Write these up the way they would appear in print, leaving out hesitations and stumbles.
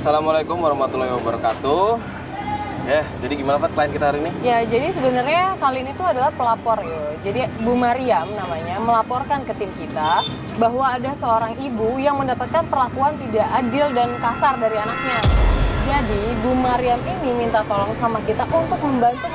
Assalamualaikum warahmatullahi wabarakatuh. Ya, jadi gimana Pak klien kita hari ini? Ya, jadi sebenarnya kali ini tuh adalah pelapor yo. Jadi Bu Mariam namanya melaporkan ke tim kita bahwa ada seorang ibu yang mendapatkan perlakuan tidak adil dan kasar dari anaknya. Jadi Bu Mariam ini minta tolong sama kita untuk membantu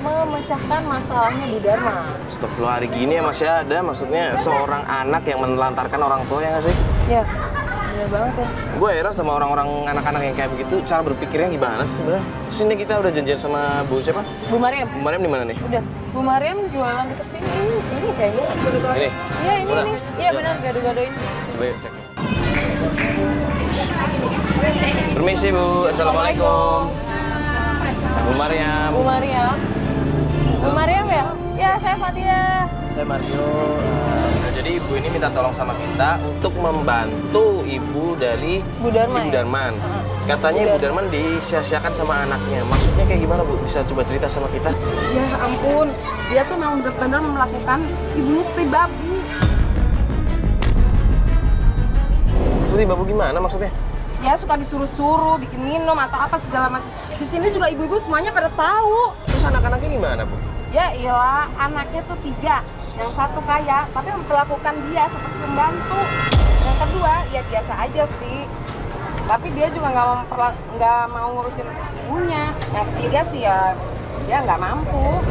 memecahkan masalahnya Bu Dharma. Astagfirullah, hari gini ya masih ada, maksudnya seorang anak yang menelantarkan orang tua, ya nggak sih? Ya, bener banget ya. Gue heran sama orang-orang anak-anak yang kayak begitu, cara berpikirnya gimana sih sebenarnya? Terus ini kita udah janjian sama Bu siapa? Bu Mariam. Bu Mariam di mana nih? Udah, Bu Mariam jualan deket sini. Ini kayaknya. Ini? Iya, ini Udah? nih. Iya Yuk. benar, gado-gado ini. Coba yuk cek. Permisi Bu, Assalamualaikum. Bu Mariam. Bu Mariam. Bu Mariam ya? Ya, saya Fatia. Saya Mario. Jadi ibu ini minta tolong sama kita untuk membantu ibu dari Bu Dharma. Ibu Ya? Darman. Katanya Ibu Darman disia-siakan sama anaknya. Maksudnya kayak gimana Bu? Bisa coba cerita sama kita? Ya ampun, dia tuh memang benar-benar melakukan ibunya seperti babu. Maksudnya babu gimana maksudnya? Ya suka disuruh-suruh, bikin minum atau apa segala macam. Di sini juga ibu-ibu semuanya pada tahu. Terus anak-anaknya gimana Bu? Ya iyalah, anaknya tuh 3. Yang satu kaya, tapi memperlakukan dia seperti pembantu. Yang kedua, ya biasa aja sih. Tapi dia juga nggak mau ngurusin ibunya. Yang ketiga sih ya, dia nggak mampu.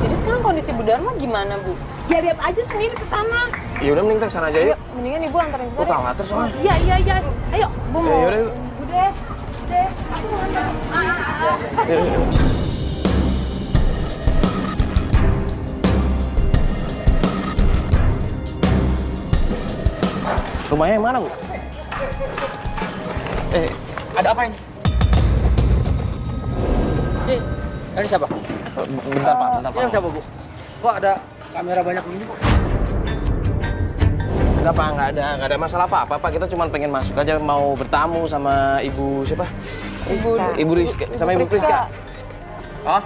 Jadi sekarang kondisi Bu Dharma gimana, Bu? Ya lihat aja sendiri ke sana. Ya udah mending kita kesana aja Ayo, yuk. mendingan Ibu anterin Gue kita. khawatir soalnya. Iya. Ayo, Bu mau. yaudah yuk. Udah. Aku mau nganter. Yuk. Rumahnya yang mana Bu? Ada apa ini? Ini siapa? Bentar Pak, bentar Pak. Ini siapa, Bu? Kok ada kamera banyak begini, Bu? Enggak Pak, nggak ada masalah apa-apa Pak. Kita cuma pengen masuk aja, mau bertamu sama Ibu siapa? Ibu Rizka, sama Ibu Priska. Oh,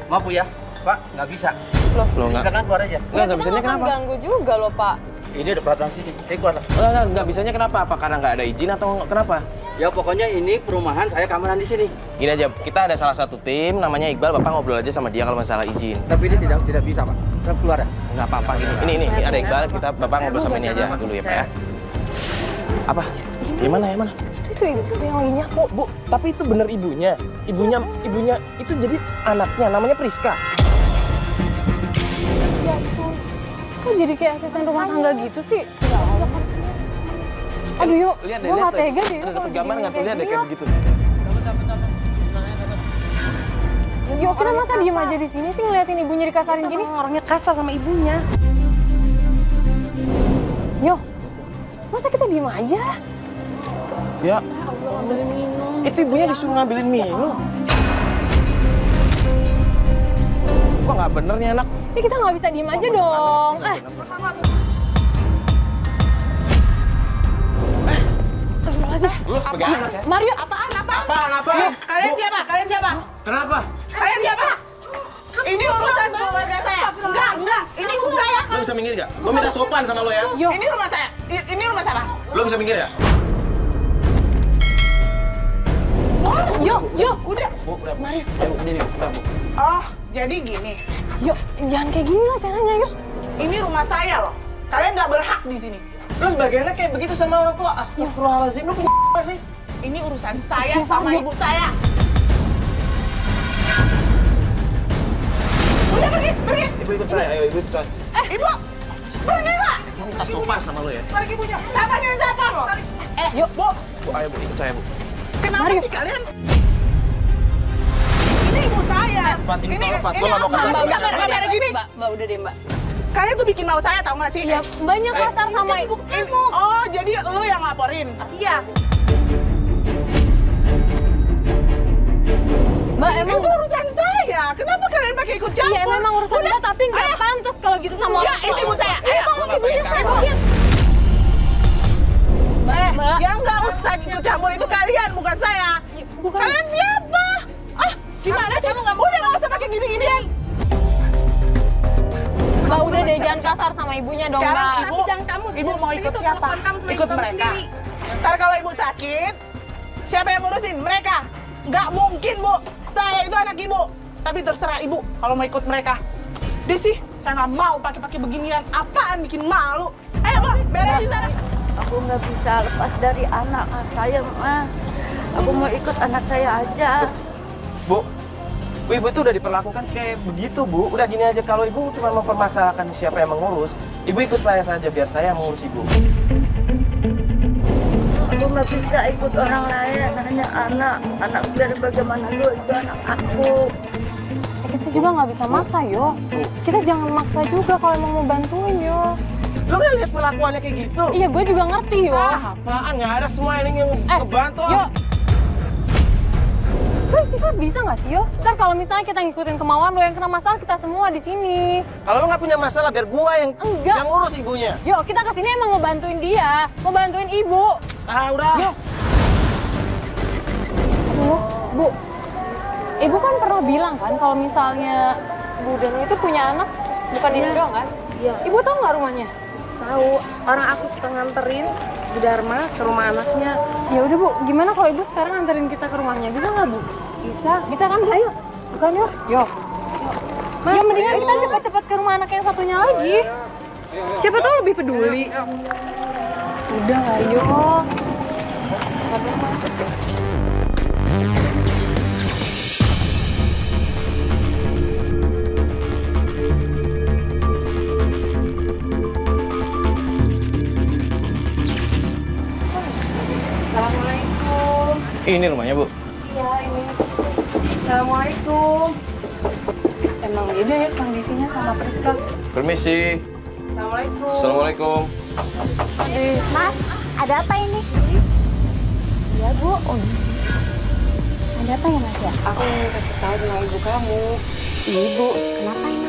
maaf Bu ya. Pak, nggak bisa. Loh enggak. Silakan keluar aja. Nggak kita bisanya nggak akan kenapa? ganggu juga loh, Pak. Ini ada peraturan sini. Saya keluar lah. Nggak bisanya kenapa? Apa karena nggak ada izin atau kenapa? Ya pokoknya ini perumahan, saya kameran di sini. Gini aja, kita ada salah satu tim namanya Iqbal. Bapak ngobrol aja sama dia kalau masalah izin. Tapi ini tidak bisa, Pak. Saya keluar ya. Nggak apa-apa gini. Ini ada Iqbal. Kita Bapak ngobrol sama ini aja dulu ya Pak ya. Apa? Yang mana? Itu ibu yang lagi nyapu. Bu, tapi itu bener ibunya. Ibunya itu jadi anaknya, namanya Priska. Kok jadi kayak asisten rumah tangga gitu sih? Aduh yuk, Lihat deh, gue lihat nggak tega deh. Ada dapet gambar nggak tuh? Lihat deh kayak begitu. Yuk, kita masa diem aja di sini sih ngeliatin ibunya dikasarin gini? Orangnya kasar sama ibunya. Yo, masa kita diem aja? Ya, itu ibunya disuruh ngambilin minum. Kok nggak bener nih anak? Ini kita nggak bisa diem aja dong. Astagfirullahaladzim. Lu sebagai anak ya? Mario, Apaan? Kalian siapa? Kenapa? Kalian siapa? Ini urusan keluarga saya. Enggak. Ini ibu saya. Lu bisa minggir nggak? Gue minta sopan sama lo ya. yo, Ini rumah saya. Ini rumah siapa? Lu bisa minggir ya? yo, Udah. Bu, udah. Mario, Ayo, ini, bentar, Bu. Oh, jadi gini. yo, jangan kayak gini lah caranya yuk. Ini rumah saya loh. Kalian nggak berhak di sini. Lu sebagai anak kayak begitu sama orang tua? Astagfirullahaladzim, lu punya apa sih? Ini urusan saya sama ibu saya. Udah pergi. Ibu ikut saya, ayo ibu ikut saya. Ibu, pergi nggak? Gue minta sopan sama lo ya. Pergi punya. Siapa yang siapa loh? Yuk, Bu, Bu, ayo Bu, ikut saya Bu. kenapa sih kalian? Ini ibu saya. Fat, ini tolong, Fat. Gua nggak mau kasar. Mbak, kamera gini. Mbak, udah deh Mbak. Kalian tuh bikin malu saya, tau nggak sih? Iya, banyak kasar sama ibu kamu. Oh, jadi lu yang laporin? Iya. Mbak, emang Itu urusan saya. Kenapa kalian pakai ikut campur? iya memang urusan kita tapi nggak pantas kalau gitu sama Ya, orang tua. ini ibu saya. Ini kok nggak ibunya pengen kasar. sakit. Mbak, Yang nggak usah ikut campur itu kalian, bukan saya. bukan. Kalian siapa? Ah, gimana sih? Udah nggak usah pakai gini-ginian. Mbak, udah deh jangan kasar sama ibunya dong, Sekarang Mbak. ibu, Tapi jangan kamu, ibu mau seperti ikut itu, siapa? perlakuan kamu sama Ikut ibu kamu mereka. sendiri. Ntar kalau ibu sakit, siapa yang ngurusin? Mereka? Nggak mungkin, Bu. Saya itu anak ibu. Tapi terserah ibu kalau mau ikut mereka. Deh sih, saya nggak mau pakai beginian. Apaan bikin malu. Ayo, Bu, beresin sana. Aku nggak bisa lepas dari anak saya, Ma. Aku mau ikut anak saya aja. Bu, ibu itu udah diperlakukan kayak begitu, Bu. Udah gini aja, kalau ibu cuma mempermasalahkan siapa yang mengurus, ibu ikut saya saja biar saya mengurus ibu. Aku nggak bisa ikut orang lain, hanya anak biar bagaimana lo itu anak aku. Kita juga nggak bisa maksa, yo. Kita jangan maksa juga kalau emang mau bantuin, yo. Lo nggak lihat perlakuannya kayak gitu? Iya, gue juga ngerti, yo. Apaan? Nggak ada semua ini yang ngebantu. Yo. Lo sifat bisa nggak sih, yo? Ntar kalau misalnya kita ngikutin kemauan lo, yang kena masalah kita semua di sini. Kalau lo nggak punya masalah, biar gua yang Enggak. yang ngurus ibunya. Yo, kita kesini emang mau bantuin dia, mau bantuin ibu. Ah, udah. Yo. Bu, ibu kan pernah bilang kan kalau misalnya Bu Danu itu punya anak, bukan ini doang kan? Iya. Ibu tahu nggak rumahnya? Tahu, orang aku suka nganterin Bu Dharma ke rumah anaknya. Ya udah Bu, gimana kalau ibu sekarang anterin kita ke rumahnya? Bisa nggak Bu? Bisa kan Bu? Ayo, bukan yuk. Yo. Ya mendingan kita cepat-cepat ke rumah anak yang satunya lagi. Siapa tahu lebih peduli. Udah lah, yuk. Assalamualaikum. Ini rumahnya, Bu. Ya ini. Assalamualaikum. Emang beda ya kondisinya sama Priska. Permisi. Assalamualaikum. Assalamualaikum. Mas, ada apa ini? Ya Bu. Ada apa ya Mas ya? Aku ingin kasih tahu tentang ibu kamu. Ibu, kenapa ini?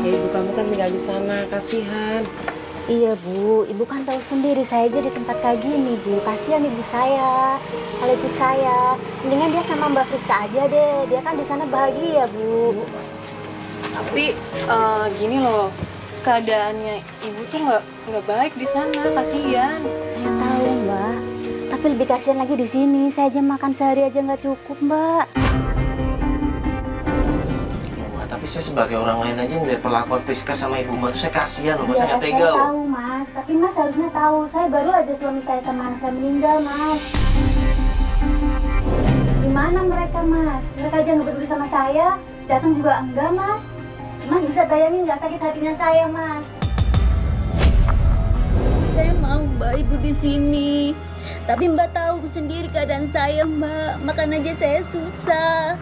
Ya ibu kamu kan tinggal di sana, kasihan. Iya Bu, Ibu kan tahu sendiri saya aja di tempat kayak gini Bu. Kasihan ibu saya, kalau ibu saya. Mendingan dia sama Mbak Friska aja deh. Dia kan di sana bahagia Bu. Tapi gini loh, keadaannya ibu tuh nggak baik di sana, kasihan. Saya tahu Mbak. Tapi lebih kasihan lagi di sini. Saya aja makan sehari aja nggak cukup Mbak. Wah, tapi saya sebagai orang lain aja ngeliat perlakuan Priska sama ibu Mbak tuh saya kasihan loh, Mas. Saya nggak saya tega loh. tahu Mas. Tapi Mas harusnya tahu. Saya baru aja suami saya sama anak saya meninggal Mas. Gimana mereka Mas? Mereka aja nggak peduli sama saya. Datang juga enggak Mas. Mas bisa bayangin nggak sakit hatinya saya Mas? Saya mau Mbak Ibu di sini. Tapi Mbak tahu sendiri keadaan saya Mbak. Makan aja saya susah.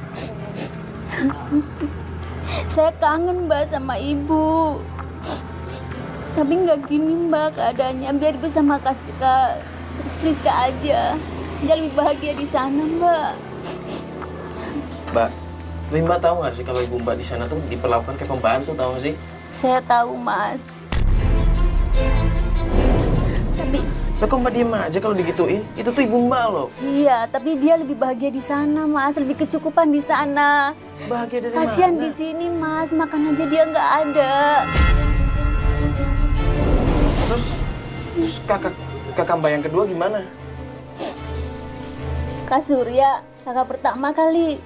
Saya kangen Mbak sama Ibu. Tapi nggak gini Mbak keadaannya. Biar Ibu sama Kak Friska aja. Dia lebih bahagia di sana Mbak. Mbak, tapi Mbak tahu nggak sih kalau ibu Mbak di sana tuh diperlakukan kayak pembantu, tahu nggak sih? Saya tahu Mas. Tapi Lah kok Mbak diem aja kalau digituin? Itu tuh ibu Mbak loh. iya, tapi dia lebih bahagia di sana Mas. Lebih kecukupan di sana. Bahagia dari Kasihan mana? di sini Mas, makan aja dia nggak ada. Terus kakak Mbak yang kedua gimana? Kak Surya, kakak pertama kali.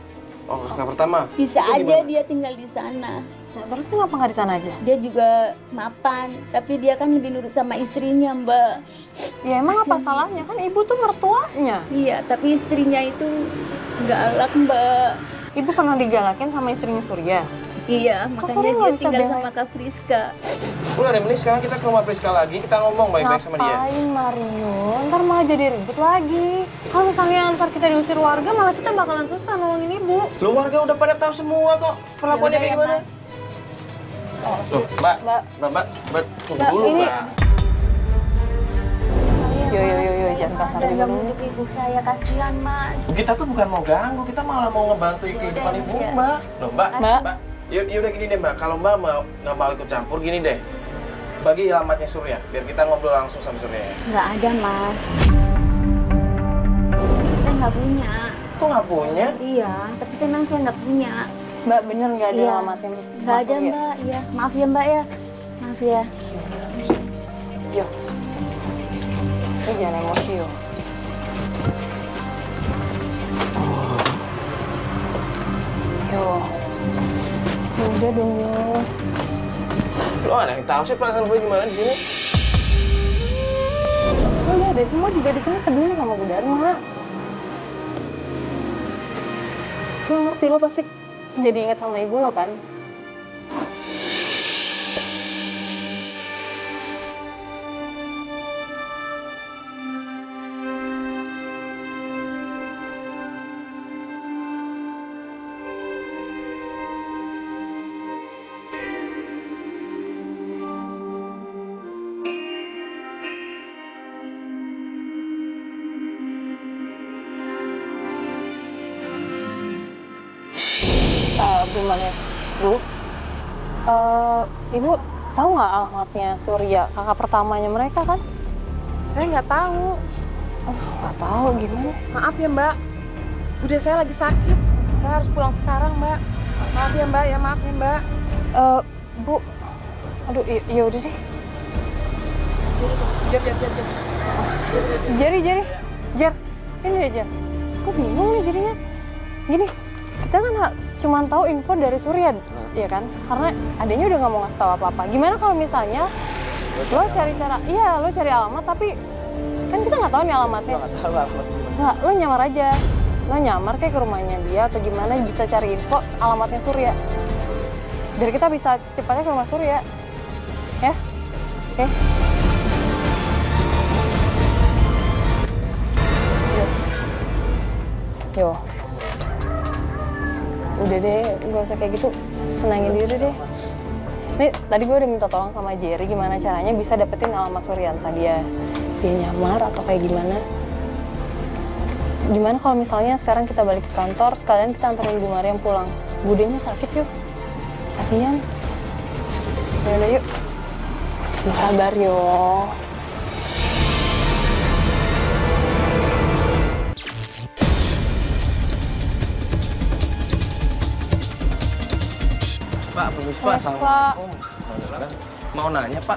Oh, kakak pertama. Bisa Itu aja gimana? dia tinggal di sana. Nah, terus kenapa nggak di sana aja? Dia juga mapan, tapi dia kan lebih nurut sama istrinya, Mbak. Ya emang apa salahnya? Kan ibu tuh mertuanya. Iya, tapi istrinya itu galak, Mbak. Ibu pernah digalakin sama istrinya Surya. Iya, Kok makanya Surya dia nggak bisa tinggal belain? sama Kak Friska. Udah deh, mending sekarang kita ke rumah Priska lagi, kita ngomong baik-baik sama dia. Ngapain Mario? Ntar malah jadi ribut lagi. Kalau misalnya ntar kita diusir warga, malah kita bakalan susah nolongin ibu. Keluarga udah pada tahu semua kok perlakuannya kayak gimana. Loh, Mbak, tunggu dulu, ini- Mbak. Yo, jangan kasar Dan juga nggak dulu. menurut ibu saya, kasihan, Mas. Kita tuh bukan mau ganggu, kita malah mau ngebantu kehidupan Yaudah, ibu Mas, ya. Mbak. Loh, Mbak. Mbak. Yaudah gini deh, Mbak. Kalau Mbak nggak mau ikut campur, gini deh. Bagi alamatnya Surya, biar kita ngobrol langsung sama Surya ya. Nggak ada Mas. Saya nggak punya. Tuh nggak punya? Iya, tapi saya memang saya nggak punya. Mbak, bener nggak ada Iya. alamatnya Nggak Mas ada Surya? Mbak. Iya, maaf ya Mbak ya. Maaf ya. Yo. Lu jangan emosi yo. Yo. Udah dong, Yo. Lo ada yang tahu sih perasaan gue gimana di sini? Udah deh, semua juga di sini peduli sama Bu Dharma. Lo ngerti, lo pasti jadi ingat sama ibu lo kan? Gimana, Bu? Ibu tahu nggak alamatnya Surya, kakak pertamanya mereka kan? Saya nggak tahu. Nggak tahu, gimana? Maaf ya Mbak. Bude saya lagi sakit. Saya harus pulang sekarang Mbak. Maaf ya Mbak, ya maaf ya Mbak. Bu, aduh, ya udah deh. Jari, Jar, sini deh Jar. Kok bingung nih jadinya? Gini, kita kan cuma tahu info dari Surya, ya kan? Karena adanya udah nggak mau ngasih tahu apa-apa. Gimana kalau misalnya lo cari cara, iya lo cari alamat, tapi kan kita nggak tahu nih alamatnya. Nggak, lo nyamar aja. Lo nyamar kayak ke rumahnya dia atau gimana bisa cari info alamatnya Surya. Biar kita bisa secepatnya ke rumah Surya. Ya? Oke? Yo. Udah deh, gak usah kayak gitu. Tenangin diri deh. Nih, tadi gue udah minta tolong sama Jerry gimana caranya bisa dapetin alamat Surya. Entah dia nyamar atau kayak gimana. Gimana kalau misalnya sekarang kita balik ke kantor, sekalian kita anterin Bu Mariam pulang. Budenya sakit yuk. Kasian. Yaudah yuk. Sabar yo. Pak, permisi Pak. Assalamualaikum. Mau nanya Pak,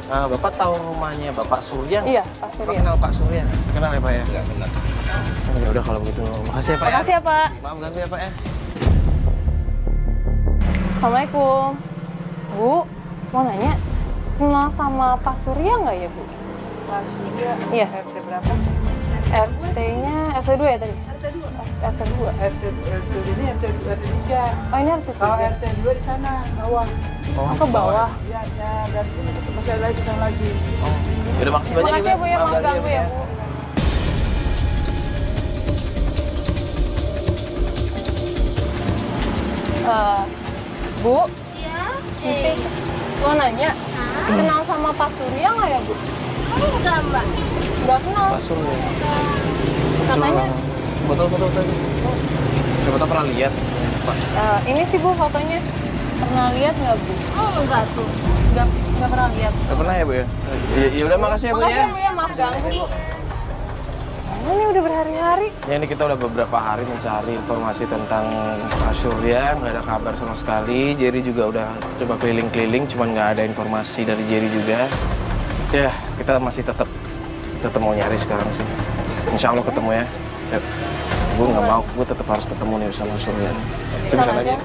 Bapak tahu rumahnya Bapak Surya? Iya, Pak Bapak Surya. kenal Pak Surya? Kenal ya Pak ya? Enggak kenal. Oh, ya udah kalau begitu, makasih ya Pak. Makasih ya Pak. Maaf ganggu ya Pak ya. Assalamualaikum. Bu, mau nanya, kenal sama Pak Surya nggak ya Bu? Pak Surya, Iya. RT berapa? RT-nya RT 2 ya tadi? RT 2. RT 2. RT ini RT 3. Oh ini RT 3. Kalau RT 2 di sana, bawah. Oh, ke bawah. Iya, ya, dari sini satu masih lagi ke sana lagi. Oh, ya udah makasih banyak Makasih ya Bu ya, maaf ganggu ya Bu. Bu? Iya? Sisi, mau nanya, kenal sama Pak Surya nggak ya Bu? Enggak, Mbak. Nggak kenal, Pak Surya. katanya. Betul tadi. Bapak pernah lihat Pak? Ini sih Bu fotonya. Pernah lihat nggak Bu? Oh, enggak tuh. Nggak pernah lihat. Nggak pernah ya Bu ya? Ya udah makasih ya Bu Makasih ya. ya Bu ya, maaf ganggu Bu. Ini udah berhari-hari. Ya ini kita udah beberapa hari mencari informasi tentang Pak Surya, nggak ada kabar sama sekali. Jerry juga udah coba keliling-keliling, cuman nggak ada informasi dari Jerry juga. Ya kita masih tetap mau nyari sekarang sih. Insya Allah ketemu ya. Gue nggak mau, gue tetap harus ketemu nih sama Surya. Bisa aja.